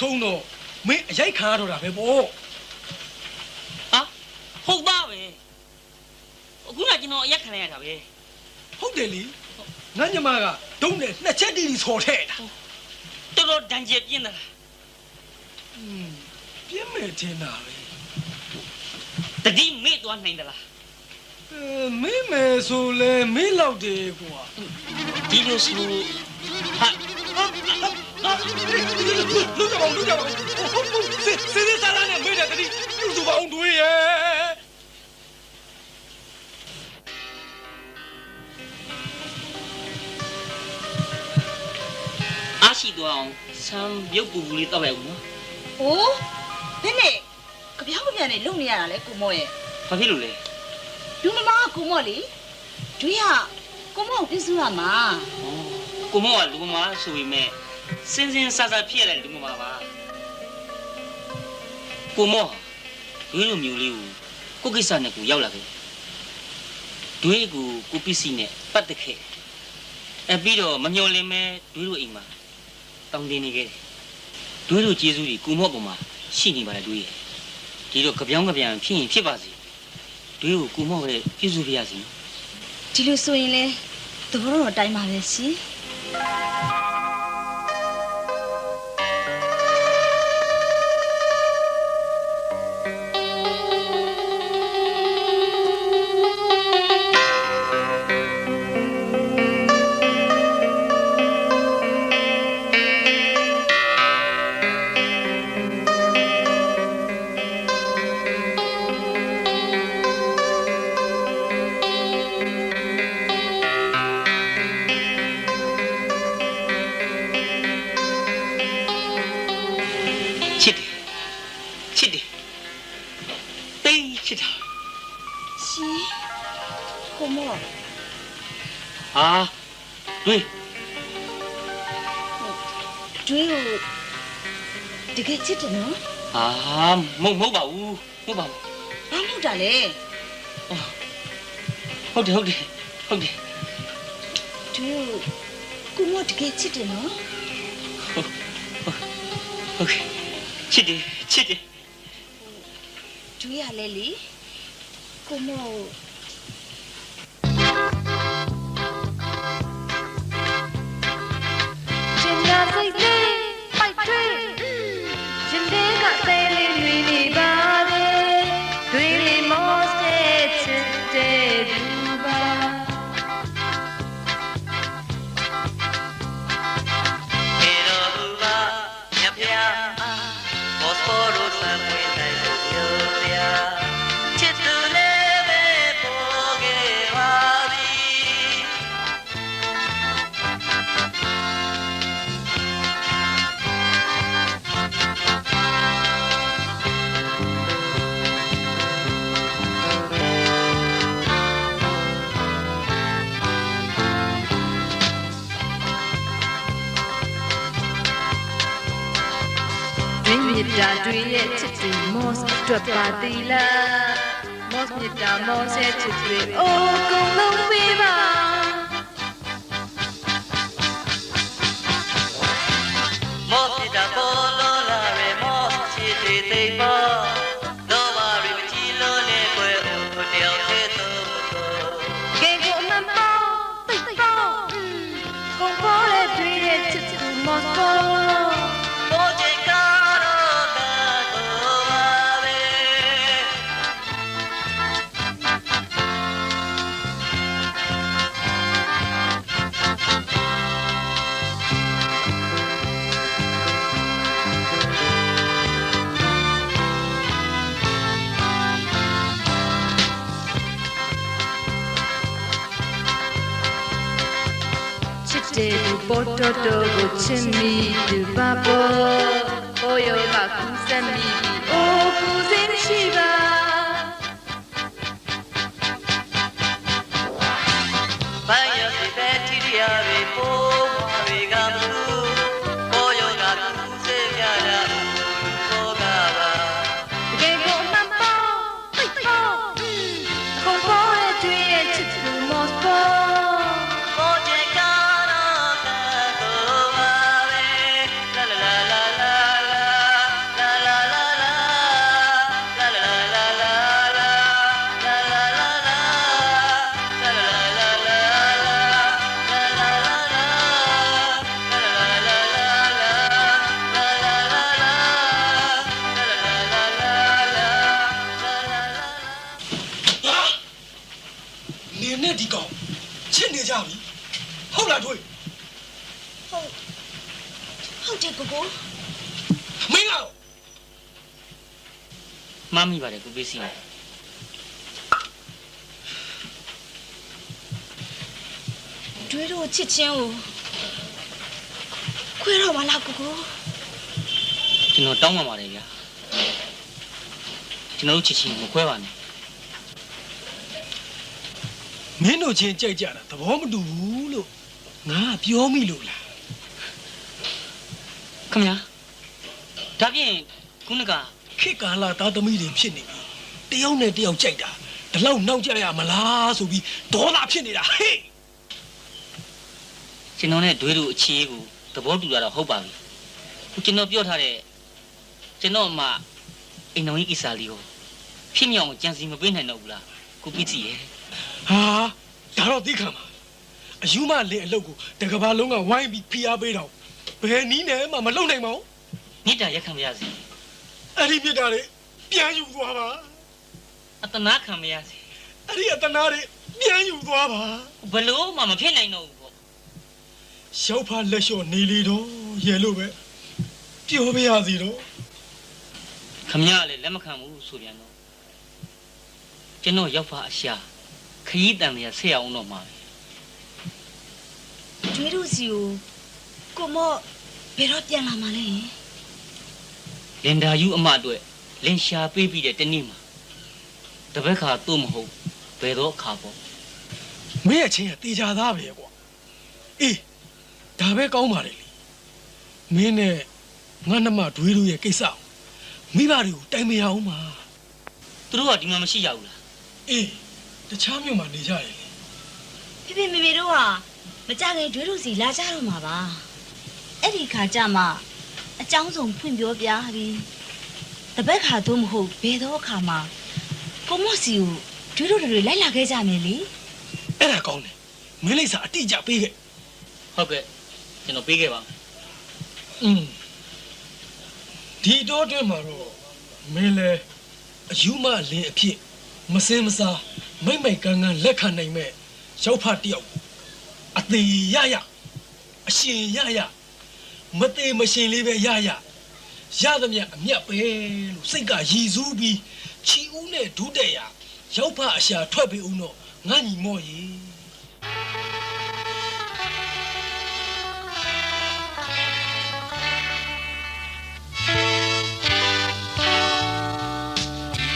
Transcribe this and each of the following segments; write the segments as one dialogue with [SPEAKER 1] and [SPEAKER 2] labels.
[SPEAKER 1] ထုံးတော့မင်းအရိုက်ခါတော့တာပဲပေါ့
[SPEAKER 2] ဟာဟုတ်ပါပဲအခုကကျွန်တော်အရက်ခံလိုက်ရတာပဲ
[SPEAKER 1] ဟုတ်တယ်လीငါညမကဒုံးနဲ့နှစ်ချက်တီးဆော်ထဲတာ
[SPEAKER 2] တော်ဒဏ်ကျပြင်းတာ
[SPEAKER 1] ပြင်းမယ်ထင်တာပဲ
[SPEAKER 2] တတိမေ့သွားနိုင်သလား
[SPEAKER 1] မေ့မယ်ဆိုလဲမေ့လောက်တယ်ကွာ
[SPEAKER 2] ဒီလိုဆိုဟာ
[SPEAKER 1] လူကြပါစေးစားလာနဲ့မေ့တယ်တတိလူစုပါအောင်တွေးရဲ့
[SPEAKER 2] အားရှိသွားအောင်ဆမ်းပြုတ်ပူပူလေးတောက်ရအောင်နော်
[SPEAKER 3] ဟိုးဘယ်နဲ့ကြပြောင်းကြပြန်နေလုံနေရတာလဲကိုမော့ရဲ့
[SPEAKER 2] ဘာဖြစ်လို့လဲ
[SPEAKER 3] လူမမကကိုမော့လေတွေးရကိုမော့ကိုပြစုရမှာ
[SPEAKER 2] ကိုမော့ကလူမမဆိုပေမဲ့စင်စင်ဆာဆာဖြစ်ရတဲ့လူမမပါကိုမော့တွေးလိုမျိုးလေးကိုကိစ္စနဲ့ကိုရောက်လာခဲ့တွေးကိုပစ္စည်းနဲ့ပတ်သက်ခဲ့ပြီးတော့မမျော်လင့်မဲတွေးလိုအိမ်မှာတောင်းတင်နေခဲ့တယ်တွေးလိုကျေးဇူးတွေကိုမော့ပေါ်မှာရှိနေပါလေတွေးရဒီတော့ကြပြောင်းကြပြန်ဖြစ်ရင်ဖြစ်ပါစေတွေးကိုမော့ပဲပြည့်စုံပြရစီ
[SPEAKER 3] ဒီလိုဆိုရင်လေသဘောတော်တိုင်းပါပဲရှင်တွေးကိုတကယ်ချစ်တယ်နော်
[SPEAKER 2] မဟုတ်ပါဘူး
[SPEAKER 3] ဘာမဟုတ်တာလဲ
[SPEAKER 2] ဟုတ်တယ်တွေး
[SPEAKER 3] ကိုမော့တကယ်ချစ်တယ်နော်
[SPEAKER 2] ဟုတ်ကဲ့ချစ်တယ်
[SPEAKER 3] တွေးရလဲလေကိုမော့
[SPEAKER 4] စိတ်လေးပိုက်ထွေးရှင်လေးကသေးလေးတွေနေပါလေတွေလေးမောစတဲ့ချစ်တဲ့သူပါ
[SPEAKER 5] ေရောဘူးပါညပြမောစပေါ်ရိုဆန်ဝင်နိုင်လို့ပြောပြချစ်သူလေးပဲပေါ်ခဲ့ပါသည်
[SPEAKER 4] မြစ်တာတွေရဲ့ချစ်တွေမော့စ်တွက်ပါသေးလားမော့စ်မြစ်တာမော့စ်ရဲ့ချစ်တွေအိုးကုန်လုံးပေးပါ
[SPEAKER 5] မော့စ်တာပေါ်လို့လာရဲမော့စ်ချစ်တွေသိပေါ်တော့ပါရီမကြည့်လို့လေကွယ်အိုတယောက်သေးတော့
[SPEAKER 4] ကဲကိုအမှန်ပေါ့သိပေါ့ကုန်ပေါ်တဲ့တွေရဲ့ချစ်တွေမော့စ်ပေါ်ပေါ်တော်ကိုချစ်မိသူပါပေါ်ဟိုယောကကူးစက်မိအိုးကူးစင်ရှိပါ
[SPEAKER 5] ဘာရစီပဲတီရီယာရီပေါ်ဝါရီကမှုဟိုယောကကူးစက်ကြတာဘောကပါ
[SPEAKER 4] တကယ်ကိုမှန်ပေါ့သိပေါ့ကုန်ပေါ်တဲ့တွေ့ရဲ့ချစ်သူမော့စ်ပေါ်
[SPEAKER 5] la la la la
[SPEAKER 2] မှားမိပါတယ်ကိုပစ္စည်းနဲ့
[SPEAKER 3] တွေးတို့ချစ်ချင်းကိုခွဲတော့မလားကိုကို
[SPEAKER 2] ကျွန်တော်တောင်းပန်ပါတယ်ဗျာကျွန်တော်တို့ချစ်ချင်းမခွဲပါနဲ့
[SPEAKER 1] မင်းတို့ချင်းကြိုက်ကြတာသဘောမတူဘူးလို့ငါပြောမိလို့လား
[SPEAKER 2] ခင်ဗျာဒါဖြင့်ခုနက
[SPEAKER 1] ခေတ်ကာလသားသမီးတွေဖြစ်နေပြီတယောက်နဲ့တယောက်ကြိုက်တာဒီလောက်နောက်ကြရမလားဆိုပြီးဒေါသဖြစ်နေတာဟေး
[SPEAKER 2] ကျွန်တော်နဲ့ဒွေးတို့အခြေအေးကိုသဘောတူတာတော့ဟုတ်ပါပြီခုကျွန်တော်ပြောထားတဲ့ကျွန်တော်မှအိမ်တော်ကြီးကိစ္စလေးကိုဖြစ်မြောက်အောင်ကြံစီမပေးနိုင်တော့ဘူးလားကိုပစ္စည်းရဲ့
[SPEAKER 1] ဟာဒါတော့သိခံပါအယူမလင်အလုပ်ကိုတကဘာလုံးကဝိုင်းပြီးဖိအားပေးတော့ဘယ်နည်းနဲ့မှမလုပ်နိုင်ပါဘူး
[SPEAKER 2] မြစ်တာရက်ခံမရစေ
[SPEAKER 1] အဲ့ဒီမြစ်တာတွေပြန်ယူသွားပါ
[SPEAKER 2] အတနာခံမရစေ
[SPEAKER 1] အဲ့ဒီအတနာတွေပြန်ယူသွားပါ
[SPEAKER 2] ဘလို့မှမဖြစ်နိုင်တော့ဘူးပေါ့
[SPEAKER 1] ရောက်ဖာလက်လျှော့နေလေတော့ရဲလို့ပဲပြောပြရစီတော့
[SPEAKER 2] ခမရလည်းလက်မခံဘူးဆိုပြန်တော့ကျွန်တော်ရောက်ဖာအရှာခရီးတန်တွေကဆက်အောင်တော့မှာ
[SPEAKER 3] တွေးတို့စီကိုမော့ဘယ်တော့ပြန်လာမှာလဲ
[SPEAKER 2] လင်ဒါယူအမအတွက်လင်ရှာပေးပြီးတဲ့တနေ့မှာတပည့်ခါတို့မဟုတ်ဘယ်တော့အခါပေါ့
[SPEAKER 1] မင်းရဲ့ချင်းကတေချာသားပဲကွာအေးဒါပဲကောင်းပါလေမင်းနဲ့ငါနှမဒွေးတို့ရဲ့ကိစ္စမိဘတွေကိုတိုင်မရအောင်ပါ
[SPEAKER 2] သူတို့ကဒီမှာမရှိရဘူးလား
[SPEAKER 1] အေးတခြားမြို့မှာနေကြတယ်
[SPEAKER 3] ဖေဖေမေမေတို့ကမကြခင်တွေးတို့စီလာကြတော့မှာပါအဲ့ဒီခါကျမှအကြောင်းစုံဖွင့်ပြောပြပြီးတပတ်ခါတော့မဟုတ်ဘယ်တော့ခါမှကိုမော့စီကိုတွေးတို့တွေလိုက်လာခဲ့ကြမယ်လေ
[SPEAKER 1] အဲ့ဒါကောင်းတယ်မင်းလိမ့်စာအတိအကျပေးခဲ့
[SPEAKER 2] ဟုတ်ကဲ့ကျွန်တော်ပေးခဲ့ပါမယ်
[SPEAKER 1] ဒီတော့တွင်မှာတော့မင်းလဲအယူမလင်အဖြစ်မစင်မစားမိမ့်မိတ်ကန်းကန်းလက်ခံနိုင်မဲ့ရောက်ဖတ်တယောက်အသေးရရအရှင်ရရမသေးမရှင်လေးပဲရရရသမျှအမျက်ပဲလို့စိတ်ကရည်စူးပြီးချီဦးနဲ့ဒုတဲ့ရရောက်ဖအရှာထွက်ပြီးဦးတော့ငါညီမော့ရေ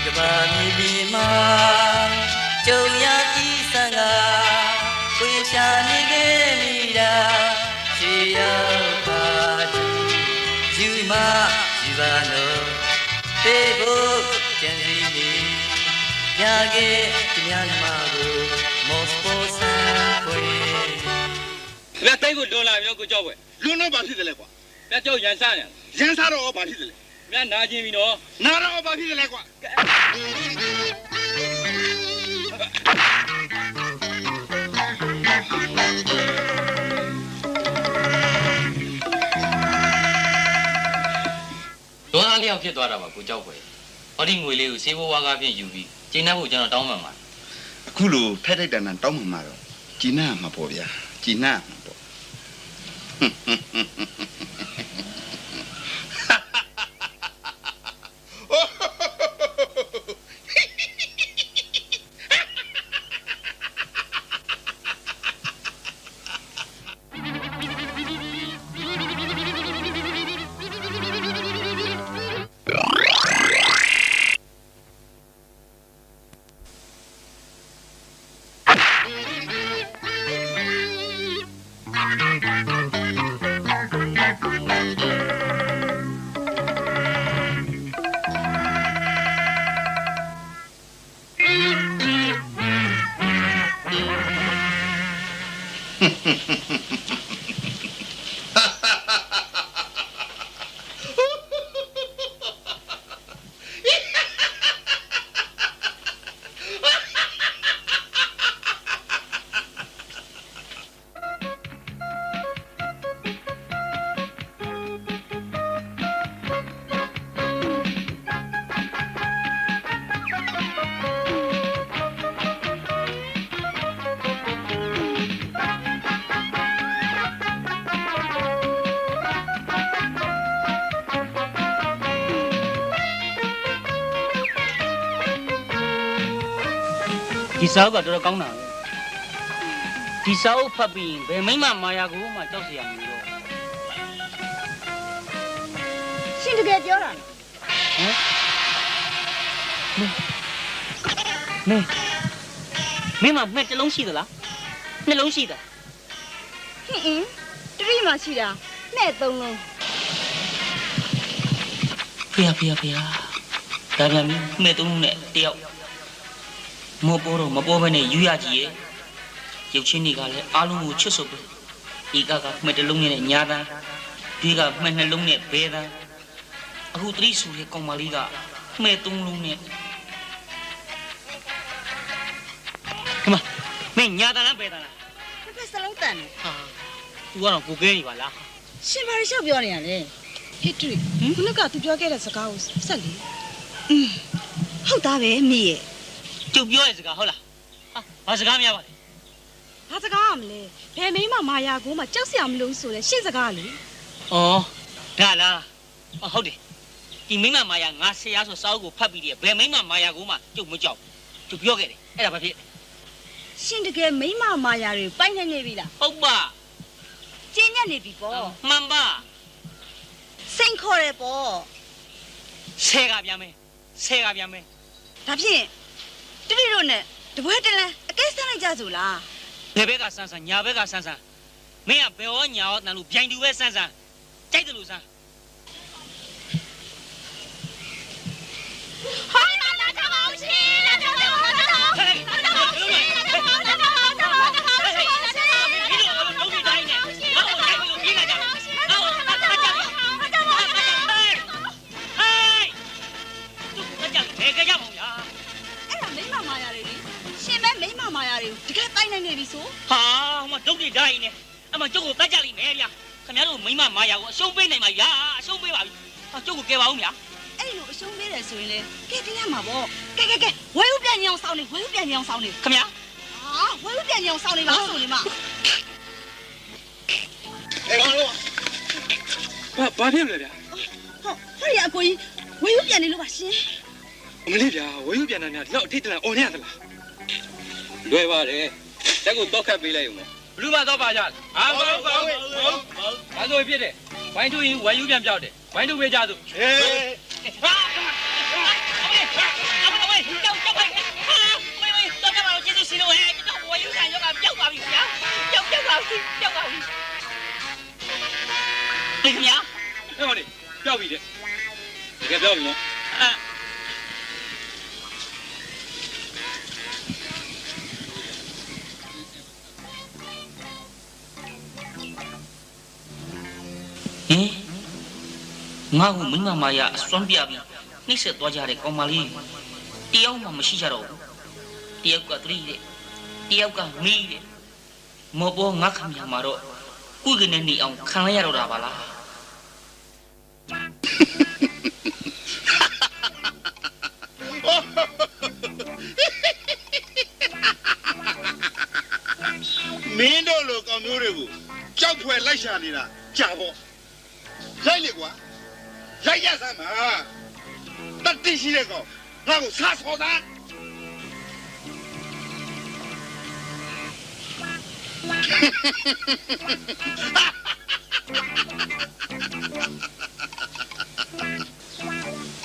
[SPEAKER 5] ကဘာမီဒီမာကျုံရကြီးစံကကိုရရှာနေခဲ့မိတာရှေရောက်ပါသူယူမယူပါလို့ပေဖို့ကြံစီနေရခဲ့ဒီများနမကိုမော်စပိုဆန်ခွေ
[SPEAKER 6] ဗျာတိုင်းကိုလွန်လာပြောကိုကြောက်ပဲ
[SPEAKER 7] လွန်တော့ဘာဖြစ်တယ်လဲကွာ
[SPEAKER 6] ဗျာကြောက်ရန်စားနေ
[SPEAKER 7] ရန်စားတော့ဘာဖြစ်တယ်လဲ
[SPEAKER 6] ဗျာနာကျင်ပြီနော်
[SPEAKER 7] နာတော့ဘာဖြစ်တယ်လဲကွာ
[SPEAKER 2] လွန်အားလျောက်ဖြစ်သွားတာပါကိုကြောက်ပဲဟောဒီငွေလေးကိုစေးဘဝကားဖြင့်ယူပြီးကျင်းနှက်ဖို့ကျွန်တော်တောင်းပန်ပါတယ်
[SPEAKER 7] အခုလိုထိုက်ထိုက်တန်တန်တောင်းမှမှာတော့ဂျီနာမှာပေါ့ဗျာဂျီနာမှာပေါ့
[SPEAKER 4] Thank you.
[SPEAKER 2] ဒီစာအုပ်ကတော်တော်ကောင်းတာပဲဒီစာအုပ်ဖတ်ပြီးဘယ်မိမမာယာကိုမှကြောက်เสียရမလို့
[SPEAKER 3] ရှင်တကယ်ပြောတာ
[SPEAKER 2] မင်းမမဲ့တစ်လုံးရှိသလားနှလုံးရှိတာ
[SPEAKER 3] ဟင်းတတိမရှိတာနဲ့3လုံး
[SPEAKER 2] ဖေဒါပြန်မဲ့3လုံးနဲ့တယောက်မောပေါ်တော့မပေါ်ဘဲနဲ့ယူရကြည့်ရဲ့ရုပ်ချင်းတွေကလည်းအားလုံးကိုချစ်ဆုပ်ပဲဒီကမဲ့တစ်လုံးနဲ့ညာတန်းဒီကမဲ့နှလုံးနဲ့ဘဲတန်းအခုတတိဆူရဲ့ကောင်မလေးကမဲ့3လုံးနဲ့ခမမင်းညာတန်းလားဘဲတန်းလား
[SPEAKER 3] တစ်ဖက်စလုံးတန်တယ်
[SPEAKER 2] ဟာ तू ကတော့ကိုကဲနေပါလား
[SPEAKER 3] ရှင်ဘာရှောက်ပြောနေရလဲ
[SPEAKER 8] ဟစ်ထရီခုနကသူပြောခဲ့တဲ့စကားကိုဆက်လေ
[SPEAKER 3] ဟုတ်သားပဲမိရဲ့
[SPEAKER 2] ကျုပ်ပြောရဲ့စကားဟုတ်လားဟာဘာစကားများပါလဲ
[SPEAKER 8] ဘာစကားရမလဲဘယ်မိမမာယာကိုမှကြောက်စရာမလိုဆိုလဲရှင်းစကားလေ
[SPEAKER 2] ဩဒါလားဟုတ်တယ်ဒီမိမမာယာငါဆရာဆိုစာအုပ်ကိုဖတ်ပြီးတယ်ဘယ်မိမမာယာကိုမှကျုပ်မကြောက်ကျုပ်ပြောခဲ့တယ်အဲ့ဒါဘာဖြစ်
[SPEAKER 3] ရှင်တကယ်မိမမာယာတွေပိုင်နေနေပြီလား
[SPEAKER 2] ဟုတ်ပါ
[SPEAKER 3] ကျင်းညက်နေပြီပေါ့
[SPEAKER 2] မှန်ပါ
[SPEAKER 3] စိန်ခေါ်တယ်ပေါ့
[SPEAKER 2] ဆဲကပြန်မယ်
[SPEAKER 3] ဒါဖြင့်တတိတို့နဲ့တပွဲတလန်းအကဲဆန်းလိုက်ကြစို့လား
[SPEAKER 2] ဘယ်ဘက်ကဆန်းဆန်းညာဘက်ကဆန်းဆန်းမင်းကဘယ်ဟောညာဟောတန်လို့ဗျိုင်တူပဲဆန်းဆန်းကြိုက်တယ်လို့ဆန်း
[SPEAKER 3] ဟိုင်းမလာကြပါဦးရှင်လာကြပါဦးလာကြပါဦးလာကြပါဦးရှင်လာကြပါဦးလာကြပါဦးလာကြပါဦးလာကြပါဦး မိမမာယာတွေရှင်မဲမိမမာယာတွေတကယ်တိုင်နိုင်နေပြီဆို
[SPEAKER 2] ဟာဟိုမှာဒုတ်တိတိုင်းနဲ့အမကျုပ်ကိုတတ်ကြလိမ့်မယ်ဗျာခင်ဗျားတို့မိမမာယာကိုအရှုံးပေးနိုင်မှာဗျာအရှုံးပေးပါပြီကျုပ်ကိုကဲပါဦးဗျာ
[SPEAKER 3] အဲ့လိုအရှုံးပေးတယ်ဆိုရင်လေကဲတင်ရမှာပေါ့ကဲဝဲဥပြန်ညောင်ဆောင်နေ
[SPEAKER 2] ခင်ဗျာ
[SPEAKER 3] ဟာဝဲဥပြန်ညောင်ဆောင်နေပါဆိုနေမှာ
[SPEAKER 6] ဘာဖြစ်လဲဗျာ
[SPEAKER 3] ဟုတ်ဟောရအကိုကြီးဝဲဥပြန်နေလို့ပါရှင်
[SPEAKER 6] အမလေးဗျာဝေယူပြန်တာများဒီတော့အထိတ်တလန်အော်နေရသလားလွယ်ပါတယ်တက်ကိုတော့ခတ်ပေးလိုက်ဦးမယ်ဘလူးမတော့ပါကြလားဟာဘာလို့ဖြစ်တယ်ဝိုင်းတူရင်ဝေယူပြန်ပြောက်တယ်ဝိုင်းတူပေးကြစို့ဟေး
[SPEAKER 2] ဟာကြောက်ပါဟာဝေးတော့ကြပါဦးကျေးဇူးရှင်တို့ဟဲ့ကျွန်တော်ဝေယူပြန်ရောကပျောက်ပါပြီဗျာပျောက်ပါပြီခင်ဗျာ
[SPEAKER 6] ဟဲ့ဟောလေပျောက်ပြီတဲ့တကယ်ပျောက်ပြီနော်
[SPEAKER 2] ငါ့ကိုမိမမာယာအစွမ်းပြပြီးနှိမ့်ဆက်သွားကြတဲ့ကောင်မလေးတယောက်မှမရှိကြတော့ဘူးတယောက်ကသတိတဲ့တယောက်ကမီးတဲ့မော်ပေါ်ငါခမရမှာတော့ကုကနေနေအောင်ခံလိုက်ရတော့တာပါလား
[SPEAKER 7] မင်းတို့လိုကောင်မျိုးတွေကိုကြောက်ဖွယ်လိုက်ရှာနေတာကြာပေါ့ရိုက်လေကွာရိုက်ရစမ်းပါတတိရှိတဲ့ကောင်ငါ့ကိုစားဆော်သား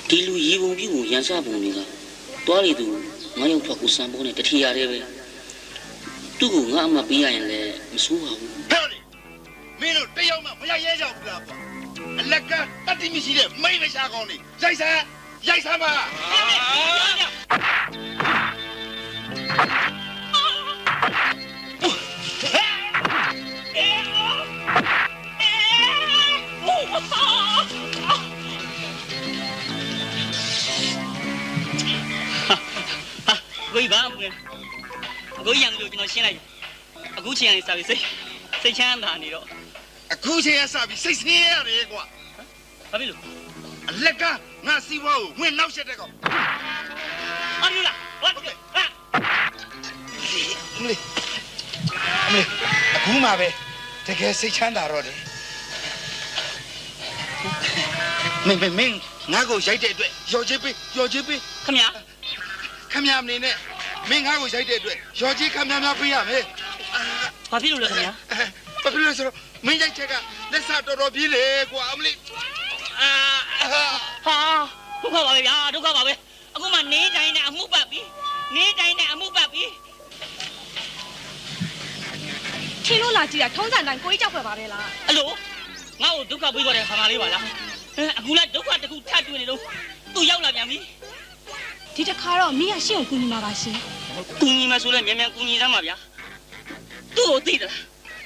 [SPEAKER 2] ဒီလူရေပုံပြုကိုရန်စပုံတွေကတွားရည်သူငါရောက်ထွက်ကိုစံပုံနဲ့တထီရတယ်ပဲသူ့ကိုငါအမပေးရရင်လည်းမစိုးပါဘူး
[SPEAKER 7] ဟဲ့လေမင်းတို့တယောက်မှမရရဲကြဘူးလားပေါ့အလက်ကတတိမရှိတဲ့မိမရှာကောင်နေရိုက်စမ်းပါ
[SPEAKER 2] ကိုကြီးပါဦးလေကိုကြီးရံလို့ကျွန်တော်ရှင်းလိုက်အခုချိန်ကနေစပြီးစိတ်ချမ်းသာနေတော့
[SPEAKER 7] အခုချိန်ကစပြီးစိတ်ဆင်းရဲရတယ်ကွာ
[SPEAKER 2] ဘာဖြစ်လို့
[SPEAKER 7] အလက်ကငါစီးပွားကိုဝင်နောက်ဆက်တဲ့ကောင်
[SPEAKER 2] အမျိုးလားဟုတ်ကဲ့ဟာ
[SPEAKER 7] အမလေးအခုမှပဲတကယ်စိတ်ချမ်းသာတော့တယ်မင်းငါ့ကိုရိုက်တဲ့အတွက်ရော်ချစ်ပေး
[SPEAKER 2] ခင်ဗျာ
[SPEAKER 7] ခမရမနေနဲ့မ မင်းငါ့ကိုရိုက်တဲ့အတွက်ရော်ကြီးခမ်းများပေးရမယ်
[SPEAKER 2] ဘာဖြစ်လို့လဲခင်ဗျာ
[SPEAKER 7] ဘာဖြစ်လို့ဆိုတော့မင်းရိုက်ချက်ကလက်စတော်တော်ပြေးလေကွာအမလေး
[SPEAKER 2] ဟာဒုက္ခပါပဲဗျာဒုက္ခပါပဲအခုမှနေတိုင်းနဲ့အမှုပတ်ပြီနေတိုင်းနဲ့အမှုပတ်ပြီ
[SPEAKER 8] ထင်းလို့လာကြည့်တာထုံးစံတိုင်းကိုကြီးကြောက်ဖွယ်ပါပဲလား
[SPEAKER 2] အဲ့လိုငါ့ကိုဒုက္ခပေးသွားတဲ့ခါမလေးပါလားအခုလည်းဒုက္ခတစ်ခုထပ်တွေ့နေလို့သူရောက်လာပြန်ပြီ
[SPEAKER 8] ဒီတစ်ခါတော့မိကရှင့်ကိုကူညီမှာပါရှင်
[SPEAKER 2] ကူညီမဆိုလဲမြန်မြန်ကူညီသမ်းပါဗျာသူ့ကိုသိသလား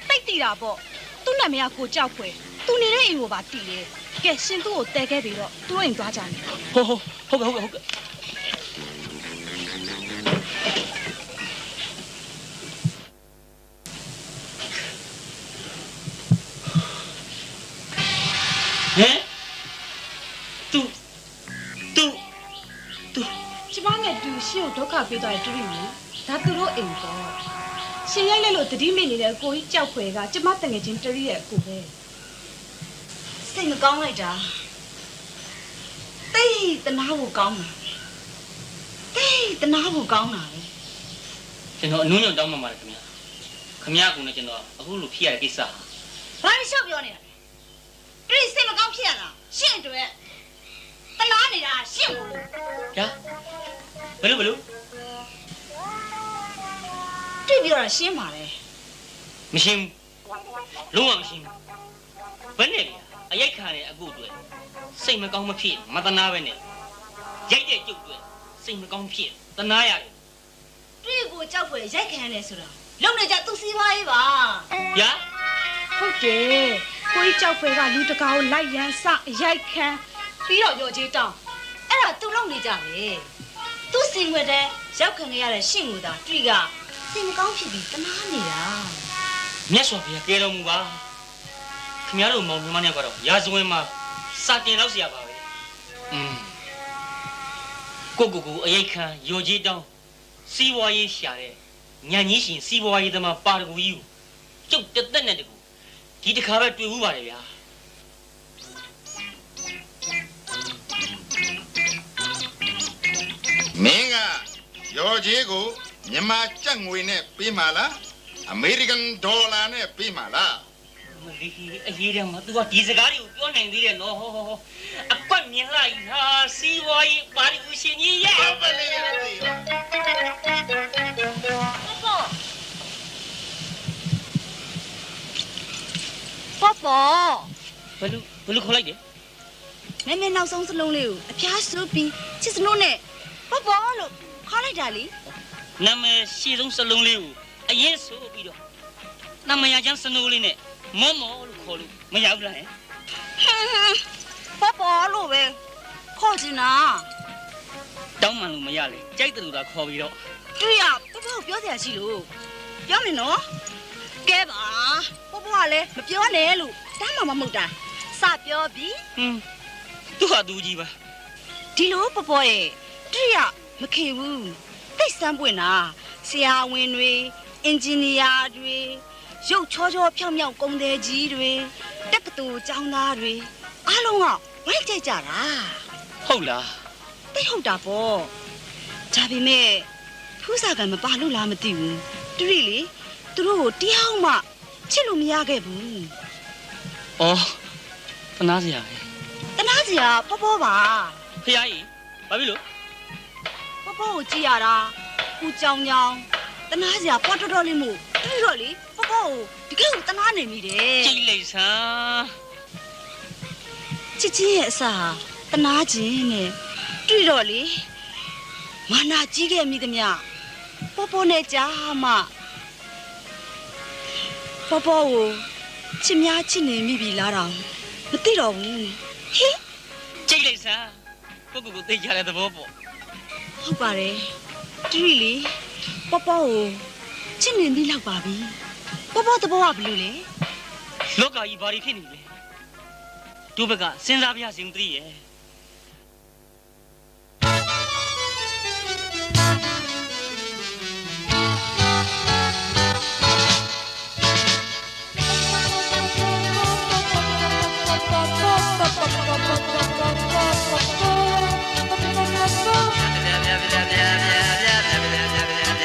[SPEAKER 8] တိတ်တီတာပေါ့သူ့နာမည်ကကိုကြောက်ဖွယ်သူနေတဲ့အိမ်ကိုပါတီးတယ်ကဲရှင်သူ့ကိုတဲခဲ့ပြီးတော့သူ့အိမ်သွားကြတယ်
[SPEAKER 2] ဟုတ်ကဲ့ဟမ်သူ
[SPEAKER 8] ကျမနဲ့တူရှင့်ကိုဒုက္ခပေးသွားတဲ့တူရီမျိုးဒါသူတို့အိမ်ပေါ့ရှင်ရိုက်လိုက်လို့တတိမိနေတဲ့ကိုကြီးကြောက်ဖွယ်ကကျမတငယ်ချင်းတူရီရဲ့အကူပဲစိတ်မကောင်းလိုက်တာတိတ်တနာဖို့ကောင်းတာတိတ်တနာဖို့ကောင်းတာပဲ
[SPEAKER 2] ကျွန်တော်အနုညွန့်တောင်းမှပါတယ်ခင်ဗျာကူနဲ့ကျွန်တော်အခုလိုဖြစ်ရတဲ့ကိစ္စ
[SPEAKER 3] ဘာလို့ရှောက်ပြောနေတာတူရီစိတ်မကောင်းဖြစ်ရတာရှင့်အတွက်တနာနေတာရှင့်ကို
[SPEAKER 2] ဗျာဘယ်လို
[SPEAKER 3] တွေ့ပြောတာရှင်းပါလေ
[SPEAKER 2] မရှင်းလုံးဝမရှင်းဘယ်နဲ့အရိုက်ခံတဲ့အကုတွေစိတ်မကောင်းမဖြစ်မတနာပဲနဲ့ရိုက်တဲ့ကျုပ်တွေစိတ်မကောင်းဖြစ်တနာရတယ်
[SPEAKER 3] တွေ့ကိုကြောက်ဖွယ်ရိုက်ခံရတယ်ဆိုတာလုံနေကြသူစီးပွားရေးပါ
[SPEAKER 2] ဗျာ
[SPEAKER 8] ဟုတ်တယ်ကိုကြီးကြောက်ဖွယ်ကလူတကာကိုလိုက်ရန်စရိုက်ခံပြီးတော့ရော်ကြီးတောင်း
[SPEAKER 3] အဲ့ဒါသူလုံနေကြပဲသူစင်ွက်တဲ့ရောက်ခံရတဲ့ရှင့်ကိုသာတွေ့ကစိတ်မကောင်းဖြစ်ပြီးတနာနေတာ
[SPEAKER 2] မြတ်စွာဘုရားကဲတော်မူပါခင်ဗျားတို့မောင်နှမနဲ့ကတော့ရာဇဝင်မှာစာတင်လောက်เสียပါပဲကိုအရိုက်ခံရော်ကြီးတောင်းစီးပွားရေးရှာတဲ့ညံကြီးရှင်စီးပွားရေးသမားပါတကူကြီးကိုကျုပ်တက်တက်နဲ့တကူဒီတစ်ခါပဲတွေ့ဘူးပါတယ်ဗျာ
[SPEAKER 7] မင်းကရော်ကြီးကိုမြန်မာကျပ်ငွေနဲ့ပေးမှာလားအမေရိကန်ဒေါ်လာနဲ့ပေးမှာလား
[SPEAKER 2] မလီအရေးတယ်မှာ तू ကဒီစကားတွေကိုပြောနိုင်သေးတယ်နော်ဟောအကွက်မြင်လိုက်ဟာစီးပွားရေးပါတီဦးရှင်ကြီးရဲ့
[SPEAKER 7] ပလေးရသေးပါ
[SPEAKER 3] ပေါ့ပေါ့
[SPEAKER 2] ဘယ်လိုခေါ်လိုက်တယ်
[SPEAKER 3] မင်းနောက်ဆုံးစလုံးလေးကိုအဖျားဆူပြီးချစ်စနိုးနဲ့ပေါ့ပေါ့လို့ခေါ်လိုက်တာလေ
[SPEAKER 2] နာမည်ရှည်ဆုံးစလုံးလေးကိုအရင်ဆိုပြီးတော့နာမည်ရချမ်းစနိုးလေးနဲ့မော်မော်လို့ခေါ်လို့မရဘူးလားဟဲ့
[SPEAKER 3] ပေါ့ပေါ့လို့ပဲခေါ်ချင်တာ
[SPEAKER 2] တောင်းမှန်လို့မရလေကြိုက်တယ်လို့သာခေါ်ပြီးတော့
[SPEAKER 3] တွေ့ရပေါ့ပေါ့ပြောစရာရှိလို့ပြောမယ်နော်ကဲပါပေါ့ပေါ့ကလည်းမပြောနဲ့လို့တမ်းမှမဟုတ်တာစပြောပြီး
[SPEAKER 2] သူဟာသူကြီးပါ
[SPEAKER 3] ဒီလိုပေါ့ပေါ့ရဲ့တွေ့ရမခေဘူးသိစမ်းပွင့်တာဆရာဝန်တွေအင်ဂျင်နီယာတွေရုပ်ချောချောဖြောင်းဖြောင်းကုန်တယ်ကြီးတွေတက္ကသိုလ်ကျောင်းသားတွေအားလုံးကဝိုက်ကြိုက်ကြတာ
[SPEAKER 2] ဟုတ်လား
[SPEAKER 3] သိဟုတ်တာပေါ့ဒါပေမဲ့ဖူးစာကမပါလို့လားမသိဘူးတူရီလေသူတို့ကိုတရားမှချစ်လို့မရခဲ့ဘူး
[SPEAKER 2] အော်တနာစရာပဲ
[SPEAKER 3] တနာစရာပေါ့ပေါ့ပါ
[SPEAKER 2] ဖះကြီးဘာဖြစ်လို့
[SPEAKER 3] ပေါ့ပေါ့ကိုကြည့်ရတာကူကြောင်ကြောင်တနာစရာပေါ့တော်တော်လေးမို့တူတော့လေပေါ့ပေါ့ကိုတကယ်ကိုတနာနေမိတယ်
[SPEAKER 2] ကြိတ်လိုက်စမ်း
[SPEAKER 3] ချစ်ချင်းရဲ့အစာတနာခြင်းနဲ့တွေ့တော့လေမာနာကြီးခဲ့မိသမျှပေါ့ပေါ့နဲ့ကြားမှပေါ့ပေါ့ကိုချစ်များချစ်နေမိပြီလားတော့မသိတော့ဘူးဟင်
[SPEAKER 2] ကြိတ်လိုက်စမ်းကိုသိကြတဲ့သဘောပေါ့
[SPEAKER 3] ဟုတ်ပါတယ်တူရီလေပေါ့ပေါ့ကိုချစ်နေပြီလောက်ပါပြီပေါ့ပေါ့တဘောကဘယ်လိုလဲ
[SPEAKER 2] လောကကြီးဘာတွေဖြစ်နေလဲတို့ဘက်ကစဉ်းစားပြစဉ်းသတိရဲ့
[SPEAKER 5] ဗျာ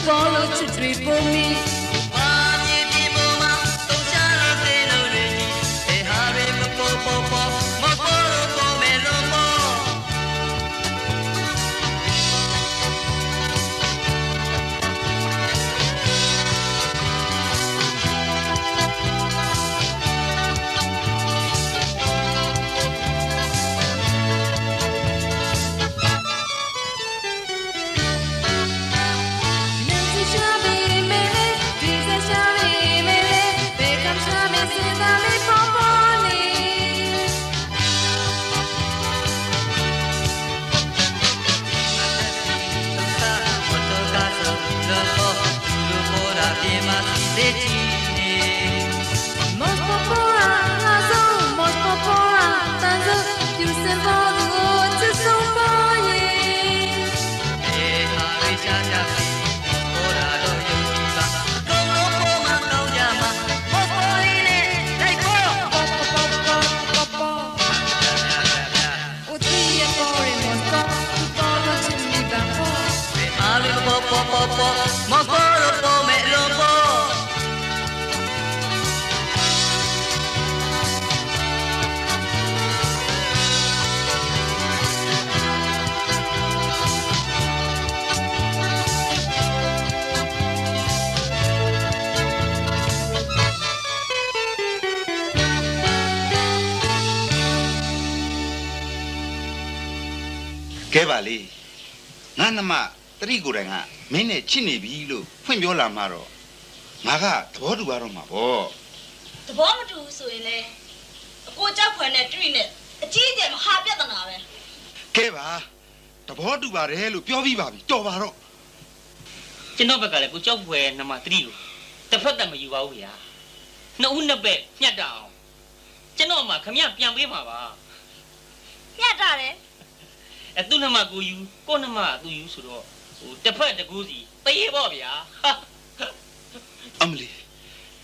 [SPEAKER 4] ပေါ်လို့ချစ်တွေပုံမီ
[SPEAKER 5] မာမြေဒီမမတုံးချလို့သိလို့ရည်အေဟာရေမပေါ်ပေါ်ပေါ်မပေါ်လို့ပေါ်မယ်လို့ပေါ်
[SPEAKER 7] ကဲပါလေငါနှမတတိကိုယ်တိုင်ကမင်းနဲ့ချစ်နေပြီလို့ဖွင့်ပြောလာမှာတော့ငါကသဘောတူပါတော့မှာပေါ့
[SPEAKER 3] သဘောမတူဘူးဆိုရင်လေအကိုကြောက်ဖွယ်နဲ့တွေ့နဲ့အကြီးအကျယ်မဟာပြဿနာပဲ
[SPEAKER 7] ကဲပါသဘောတူပါတယ်လို့ပြောပြီးပါပြီတော်ပါတော့
[SPEAKER 2] ကျွန်တော်ဘက်ကလည်းကိုကြောက်ဖွယ်နှမ3ကိုတစ်ဖက်တည်းမယူပါဘူးဗျာနှစ်ဦးနှစ်ဘက်ညှက်တအောင်ကျွန်တော်မှခမရပြန်ပေးမှာပါ
[SPEAKER 3] ညတ်တာတယ်
[SPEAKER 2] အဲသူ့နှမကိုယူကိုနှမသူယူဆိုတော့ဟိုတစ်ဖက်တကူစီတေးပေါ့ဗျာ
[SPEAKER 7] အမလီ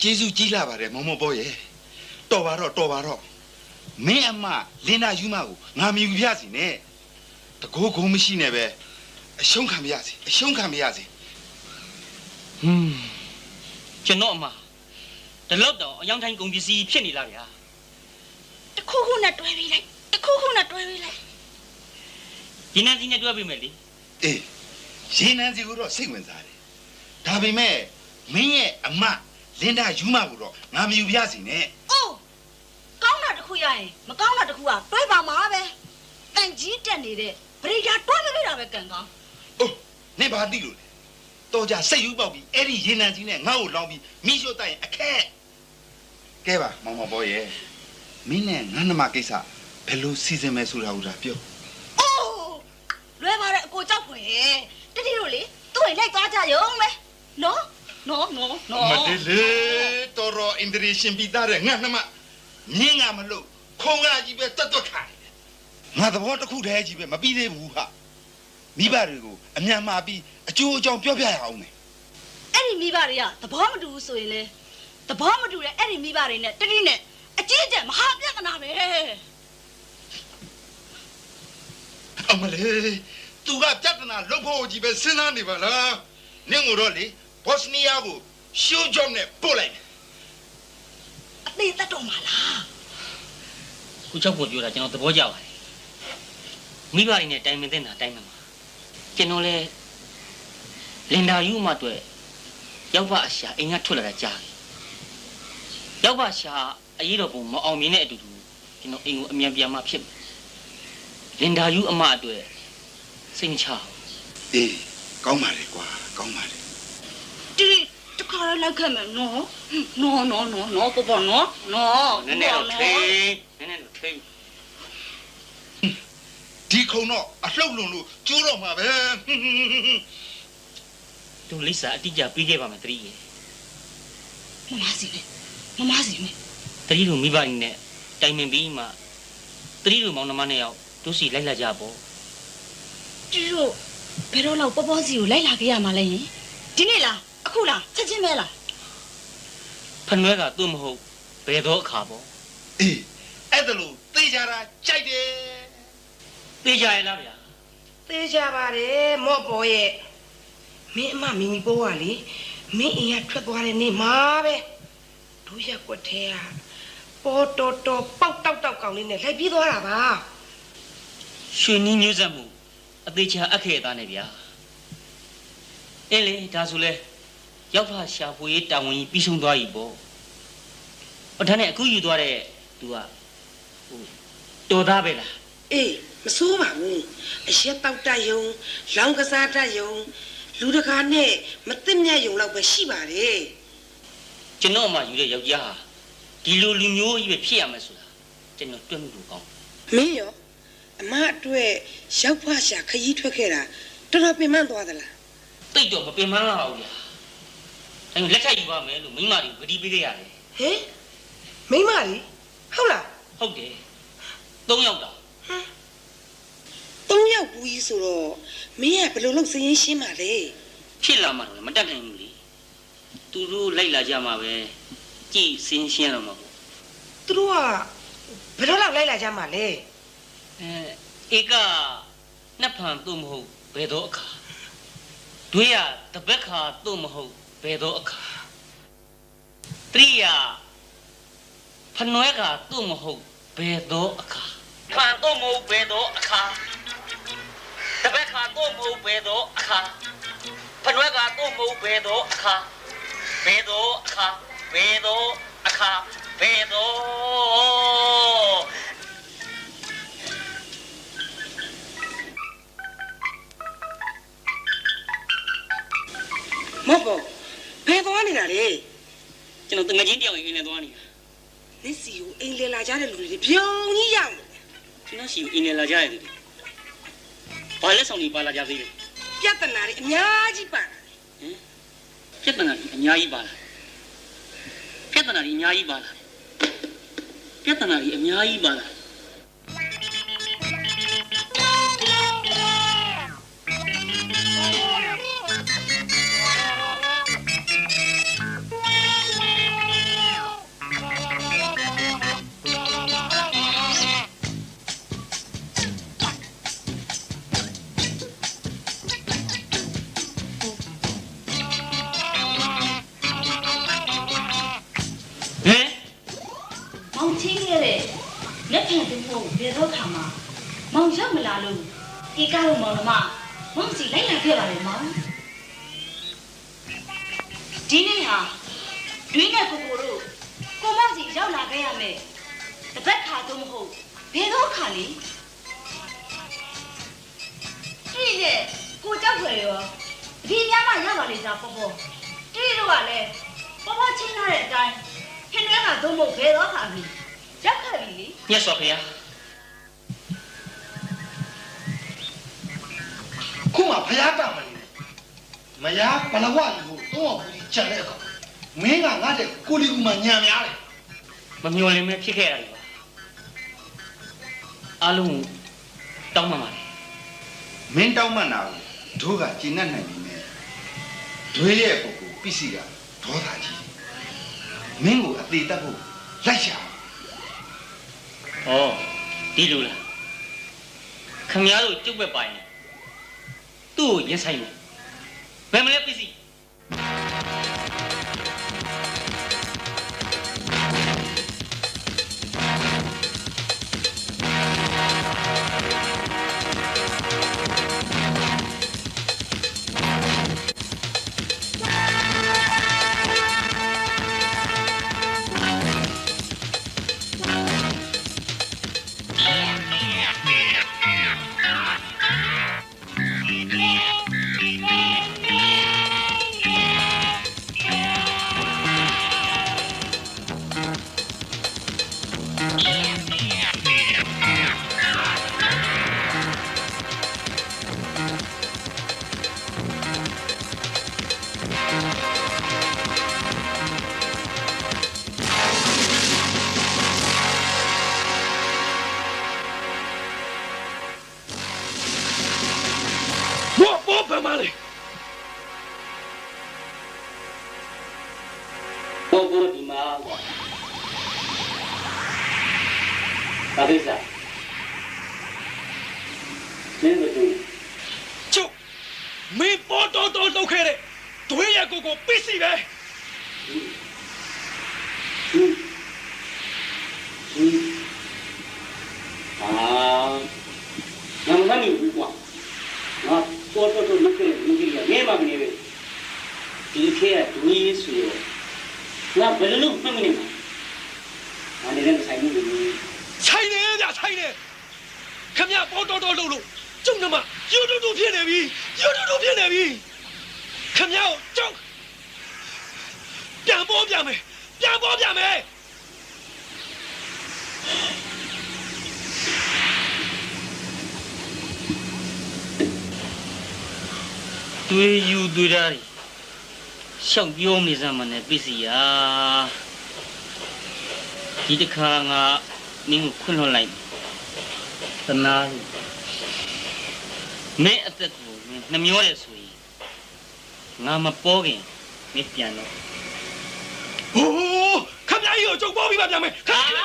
[SPEAKER 7] ကျေးဇူးကြီးလာပါတယ်မောင်မောပေါ်ရဲ့တော်ပါတော့မင်းအမလင်နာယူမကိုငါမြူပြစီနဲ့တကိုးကုန်းမရှိနဲ့ပဲအရှုံးခံပြရစီ
[SPEAKER 2] ကျွန်တော်အမတလောက်တော့အယောင်တိုင်းကုန်ပစ္စည်းဖြစ်နေလားဗျာ
[SPEAKER 3] တစ်ခုခုနဲ့တွဲပြီးလိုက်
[SPEAKER 2] ဒီနေ့စီနဲ့တွဲပေးမယ်လေ
[SPEAKER 7] အေးရေနန်းစီကိုတော့စိတ်ဝင်စားတယ်ဒါပေမဲ့မင်းရဲ့အမလင်နာယူမကိုတော့ငါမြူပြစီနဲ့
[SPEAKER 3] အိုးကောင်းတာတစ်ခုရရင်မကောင်းတာတစ်ခုကတွဲပါမှာပဲတန်ကြီးတက်နေတဲ့ဗရိယာတွဲမလို့တာပဲကံကောင်း
[SPEAKER 7] အိုးနေပါတိလို့လေတော်ကြစိတ်ယူပေါက်ပြီးအဲ့ဒီရေနန်းစီနဲ့ငါ့ကိုလောင်းပြီးမိရှို့တိုက်ရင်အခက်ကဲပါမောင်မောပေါ်ရဲ့မင်းနဲ့ငါနှမကိစ္စဘယ်လိုစီစဉ်မယ်ဆိုတာကိုဒါပြော
[SPEAKER 3] အိုးလွဲပါတဲ့အကိုကြောက်ဖွယ်တတိတို့လေသူ့ရင်လိုက်သွားကြရုံပဲနော်
[SPEAKER 7] မတည်လေတော်တော်အင်ဒရီရှင်ပြီးသားတဲ့ငါနှမမြင်းငါမလို့ခုံးကကြီးပဲတွတ်ခါနေတယ်ငါသဘောတစ်ခုတည်းကြီးပဲမပြီးသေးဘူးဟာမိဘတွေကိုအမြန်မှာပြီးအကျိုးအကြောင်းပြောပြရအောင်မယ်
[SPEAKER 3] အဲ့ဒီမိဘတွေကသဘောမတူဘူးဆိုရင်လေသဘောမတူတဲ့အဲ့ဒီမိဘတွေနဲ့တတိနဲ့အကြီးအကျယ်မဟာပြဿနာပဲ
[SPEAKER 7] အမလေးသူကပြဿနာလုပ်ဖို့ကြီးပဲစဉ်းစားနေပါလားနင့်ကိုတော့လေဘော့စနီးယားကိုရှူးဂျုံနဲ့ပို့လိုက်တယ်
[SPEAKER 3] အသေးသက်တော့မှာလား
[SPEAKER 2] ကိုကြောက်ဖို့ပြောတာကျွန်တော်သဘောကျပါတယ်မိဘတွေနဲ့တိုင်ပင်တဲ့တာတိုင်ပင်ပါကျွန်တော်လည်းလင်ဒါယူမအတွက်ရောက်ပါအရှာအိမ်ကထွက်လာတာကြားတယ်ရောက်ပါရှာအရေးတော်ပုံမအောင်မြင်တဲ့အတူတူကျွန်တော်အိမ်ကိုအမြန်ပြန်မှဖြစ်လင်ဒါယူအမအတွက်စိတ်မချဘူး
[SPEAKER 7] အေးကောင်းပါလေကွာကောင်းပါလေ
[SPEAKER 3] တီတခါလိုက်ခဲ့မယ်နော်ပေါ့နော်
[SPEAKER 2] နည်းနည်းတော့ထိန်
[SPEAKER 7] ဒီခုံတော့အလှုပ်လွန်လို့ကျိုးတော့မှာပဲ
[SPEAKER 2] သူလိစာအတိအကျပြီးခဲ့ပါမယ်တတိရေ
[SPEAKER 3] မမစီမေ
[SPEAKER 2] တတိတို့မိဘနဲ့တိုင်ပင်ပြီးမှတတိတို့မောင်နှမနဲ့ရောက်တို့စီလိုက်လာကြပေါ့
[SPEAKER 3] တီတို့ဘယ်တော့လောက်ပေါ်စီကိုလိုက်လာခဲ့ရမှာလဲယင်ဒီနေ့လားအခုလားချက်ချင်းပဲလား
[SPEAKER 2] ဖနွဲကသူ့မဟုတ်ဘယ်တော့အခါပေါ့
[SPEAKER 7] အေးအဲ့ဒါလို့သိကြတာကြိုက်တယ်
[SPEAKER 2] သိကြရဲ့လားဗျာ
[SPEAKER 9] သေးကြပါတယ်မော့ပေါ်ရဲ့ မင်းအမမီမီပိုးကလေမင်းအိမ်ကထွက်သွားတဲ့နေ့မှာပဲတို့ရက်ကွက်ထဲကပေါ်တော်တော်ပေါက်တောက်ကောင်လေးနဲ့လိုက်ပြေးသွားတာပါ
[SPEAKER 2] ရွှေနီးမျိုးဆက်မှုအသေးချာအခဲ့သားနဲ့ဗျာအေးလေဒါဆိုလဲရောက်ဖရှာဖွေတာဝန်ကြီးပြီးဆုံးသွားပြီပေါ့အထက်နဲ့အခုယူသွားတဲ့သူကဟိုတော်သားပဲလား
[SPEAKER 9] အေးမစိုးပါဘူးအရက်တောက်တတ်ယုံလောင်းကစားတတ်ယုံလူတကာနဲ့မသိမြတ်ယုံတော့ပဲရှိပါတယ်
[SPEAKER 2] ကျွန်တော်မှယူတဲ့ယောက်ျားဟာဒီလိုလူမျိုးကြီးပဲဖြစ်ရမယ်ဆိုတာကျွန်တော်တွက်မှုလို့ကောင်း
[SPEAKER 9] မင်းရောအမအတွက်ရောက်ဖရှာခရီးထွက်ခဲ့တာတော်တော်ပင်ပန်းသွားသလား
[SPEAKER 2] တိတ်တော့မပင်ပန်းတော့ဘူးဗျာအဲ့လက်ထပ်ယူပါမယ်လို့မိမတွေကိုဂတိပေးခဲ့ရတယ်
[SPEAKER 9] ဟင်မိမကြီးဟုတ်လား
[SPEAKER 2] ဟုတ်တယ်3ယောက်တောင်
[SPEAKER 9] 3ယောက်ဘူးကြီးဆိုတော့မင်းကဘယ်လိုလုပ်စရင်ရှင်းပါလဲ
[SPEAKER 2] ဖြစ်လာမှတော့မတတ်နိုင်ဘူးလေသူတို့လိုက်လာကြမှာပဲကြည်စင်းရှင်းတော့မှာပေါ့
[SPEAKER 9] သူတို့ကဘယ်တော့လောက်လိုက်လာကြမှာလဲ
[SPEAKER 2] ဧကနှစ်ဖန်သို့မဟုတ်ဘယ်တော့အခါတွေးရတပတ်ခါသို့မဟုတ်ဘယ်တော့အခါတရိယာဖနွဲကသို့မဟုတ်ဘယ်တော့အခါဖန်သို့မဟုတ်ဘယ်တော့အခါတပတ်ခါသို့မဟုတ်ဘယ်တော့အခါဖနွဲကသို့မဟုတ်ဘယ်တော့အခါဘယ်တော့အခါဘယ်တော့အခါဘယ်တော့
[SPEAKER 9] မဟုတ်ဘယ်သွားနေတာလဲ
[SPEAKER 2] ကျွန်တော်တငချင်းတယောက်အိမ်နဲ့သွားနေတာ
[SPEAKER 9] လက်စီကိုအိမ်လေလာကြတဲ့လူတွေပြုံကြီးရောက်နေ
[SPEAKER 2] ကျွန်တော်စီကိုအိမ်နဲ့လာကြရတယ်ဘာလက်ဆောင်တွေပါလာကြသေးလဲ
[SPEAKER 9] ပြဿနာတွေအများကြီးပါလာ
[SPEAKER 2] ပြဿနာတွေအများကြီးပါလာပြဿနာတွေအများကြီးပါလာပြဿနာတွေအများကြီးပါလာ
[SPEAKER 3] မောင်ရောက်မလာလို့ဒီကားလို့မောင်တို့မောင်စီလိုက်လာခဲ့ပါလေမောင်ဒီနေ့ဟာတွင်းနဲ့ကိုတို့ကိုမောင်စီရောက်လာခဲ့ရမယ်တပတ်ခါတော့မဟုတ်ဘယ်တော့ခါလေဒီနဲ့ကိုကြောက်ွယ်ရောဒီညမှရပါလေစားပေါ်ပေါ်တီးတော့ကလည်းပေါ်ပေါ်ချင်းထားတဲ့အတိုင်းခင်းထဲကတော့မဟုတ်ဘယ်တော့ခါပြီရောက်ခဲ့ပြီလေ
[SPEAKER 2] မြတ်စွာဘုရား
[SPEAKER 7] ခုမှဖယားတာမနေမယားဘလဝလူကိုတော့ဘူးကြံတဲ့ကောင်မင်းကငါတဲ့ကိုလီကူမှညံများတယ်
[SPEAKER 2] မမျော်လင့်မဲဖြစ်ခဲ့ရတယ်ပါအားလုံးတောင်းမှပါတယ်
[SPEAKER 7] မင်းတောင်းမှနာကိုတို့ကကျင့်နိုင်နေတယ်ဒွေးရဲ့ပုဂ္ဂိုလ်ပစ္စည်းကဒေါသကြီးမင်းကိုအသေးတတ်ဖို့လိုက်ရှာ
[SPEAKER 2] ဩဒီလိုလားခမည်းတော်ကျုပ်ပဲပိုင်တယ်သူ့ကိုရင်ဆိုင်မယ်ဘယ်မလဲပစ္စည်း
[SPEAKER 1] ဘာမှလေ
[SPEAKER 2] ဘောဘောဒီမှာကွာဒါကိစ္စမင်းတို့
[SPEAKER 1] ကျုပ်မင်းပေါ်တော်လုပ်ခဲ့တဲ့ ကိုပစ်စီပဲ
[SPEAKER 2] ငါမနိုင်ဘူးကွာငါပေါ်တော့လုပ်ခဲ့လူကြီးကမဲမကနေပဲဒီခေတ်ကဒူးရေးဆိုရငါဘယ်လိုလုပ်မှမနေမှာငါလည်းဆိုင်မှုလို့
[SPEAKER 1] ဆိုင်နေကြဆိုင်နေခမရပေါ်တော်တော်လို့ကျုံနမယူတူတူဖြစ်နေပြီယူတူတူဖြစ်နေပြီခမရကျုံပြန်ပေါ်ပြန်မယ်ပြန်ပေါ်ပြန်မယ်
[SPEAKER 2] တွေးယူတွေးတာရှောက်ပြောနေစမ်းမနဲ့ပစ္စည်းရာဒီတစ်ခါငါမင်းကိုခွင့်လွှတ်လိုက်သနာမင်းအသက်ကိုနှမျောတယ်ဆိုရင်ငါမပေါ်ခင်မင်းပြန်တော့
[SPEAKER 1] ဟိုးခမကြီးကိုကြုံပေါ်ပြီးမှပြန်မယ်ခမကြီး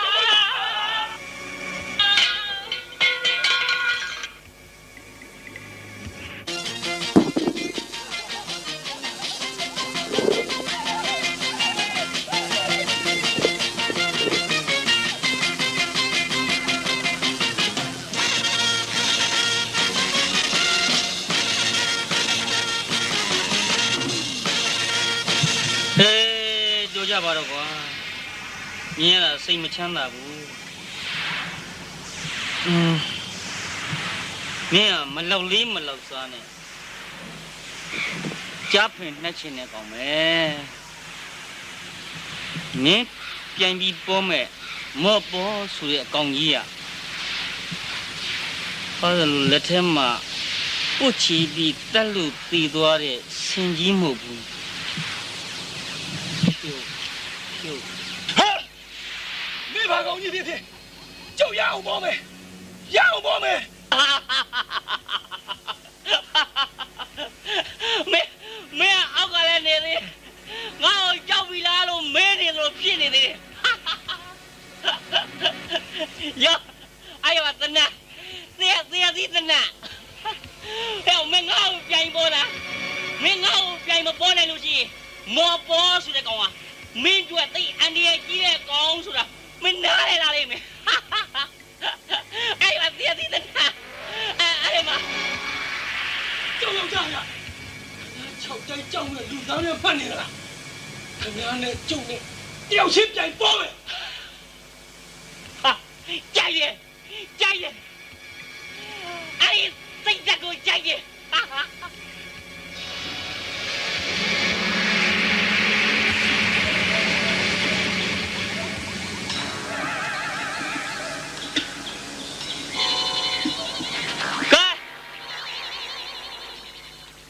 [SPEAKER 2] ကြပါတော့ကွာမြင်ရတာစိတ်မချမ်းသာဘူးမင်းကမလောက်လေးမလောက်စားနဲ့ကြားဖင်နှက်ချင်တဲ့ကောင်ပဲမင်းပြန်ပြီးပေါ်မဲ့မော့ပေါ်ဆိုတဲ့အကောင်ကြီးอ่ะဘာလို့လက်ထဲမှာပုတ်ချီပြီးတက်လို့တည်သွားတဲ့စင်ကြီးမဟုတ်ဘူး
[SPEAKER 1] 没法搞你别听，就要我们，要我们。
[SPEAKER 2] 没啊，我过来你的，我叫回来了，没的都骗你的。哟，哎呀，真的，这真的，哎，没我变一波了，没我变一波来路是，没波是在讲啊。မင်းတို့တိတ်အန်ဒီရဲ့ကြီးတဲ့ကောင်းဆိုတာမင်းနားလေလားလိမ့်မယ်အဲ့ဒါသိတဲ့အဲ့မှာ
[SPEAKER 1] ကြောက်ကြရ6တိုင်းကြောက်နေလူသားနဲ့ဖတ်နေလားခင်ဗျားနဲ့ကျုပ်နဲ့တယောက်ချင်းပြိုင်ပေါ်မယ်
[SPEAKER 2] ဟာကြိုက်ရဲ့အဲ့ဒီစိတ်ဓာတ်ကိုကြိုက်ရဲ့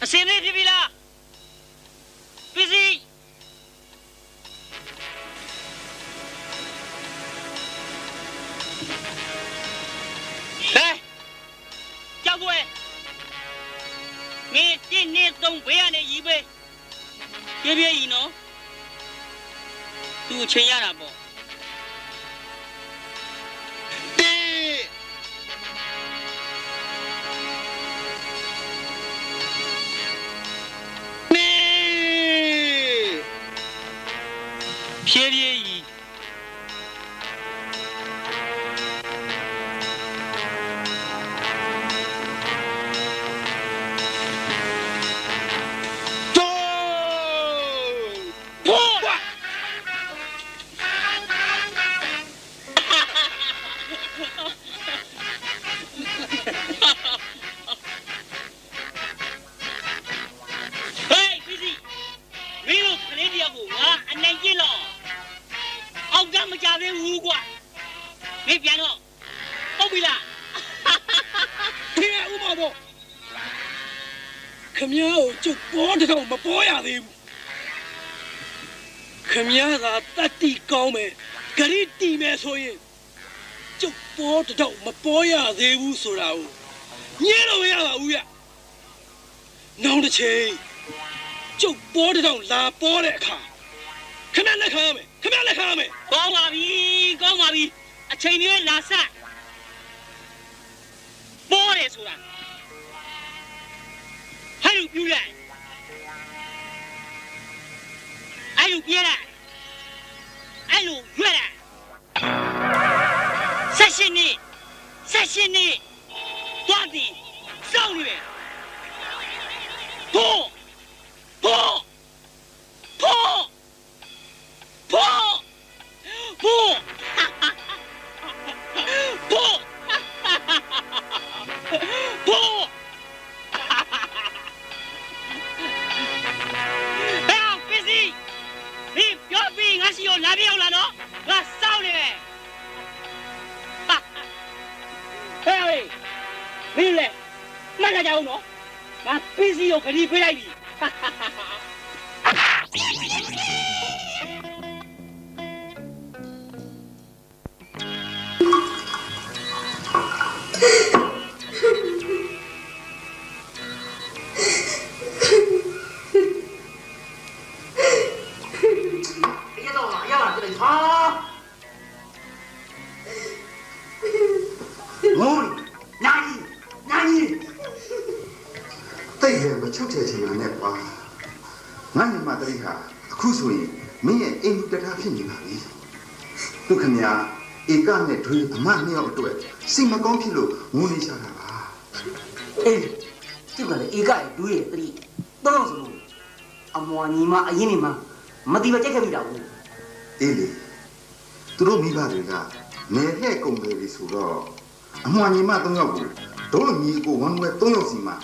[SPEAKER 2] အစင်းလေးဖြစ်ပြီလားပစ္စည်းဟဲ့ကြောက်ကွယ်မင်းတင်းနေသုံးဘေးကနေရီးပေးပြပြရီနော်သူ့ချိန်ရတာပေါ့ဖြည်းဖြည်းကြီး
[SPEAKER 1] ခမည်းကိုကျုပ်ပေါ်တကောင်မပေါ်ရသေးဘူးခမည်းသာတတ်တီကောင်းမယ်ဂရိတီမယ်ဆိုရင်ကျုပ်ပေါ်တကောင်မပေါ်ရသေးဘူးဆိုတာကိုညင်းလို့မရပါဘူးရနောက်တစ်ချိန်ကျုပ်ပေါ်တကောင်လာပေါ်တဲ့အခါခမည်းလက်ခံရမယ်ကောင်းပါပြီအချိန်မျိုးလာဆက်ပေါ်တယ်ဆိုတာဟဲ့လူပြူလိုက်
[SPEAKER 2] 路别来，俺路越来。啥心呢？啥心呢？多的少女，不不不不不，不不。我是有哪边有了喏？我少了呗。哎喂，没有嘞，马上就喏，我必须要给你回来的。
[SPEAKER 7] အခုဆိုရင်မင်းရဲ့အိမ်တထားဖြစ်နေပါပြီဒုက္ခမြာဧကနဲ့တွေအမနှစ်ယောက်အတွက်စိတ်မကောင်းဖြစ်လို့ငိုနေကြတာပါ
[SPEAKER 10] အေးသူကလည်းဧကရဲ့တွေရဲ့တတိတော့ဆိုလို့အမွာညီမအရင်နေမှာမတိမကြက်ခဲ့မိတာဘူး
[SPEAKER 7] အေးလေသူတို့မိဘတွေကနယ်လှည့်ကုန်တယ်ဆိုတော့အမွာညီမ၃ယောက်ကိုဒုလိုညီကိုဝမ်းဝဲ၃ယောက်စီမှာ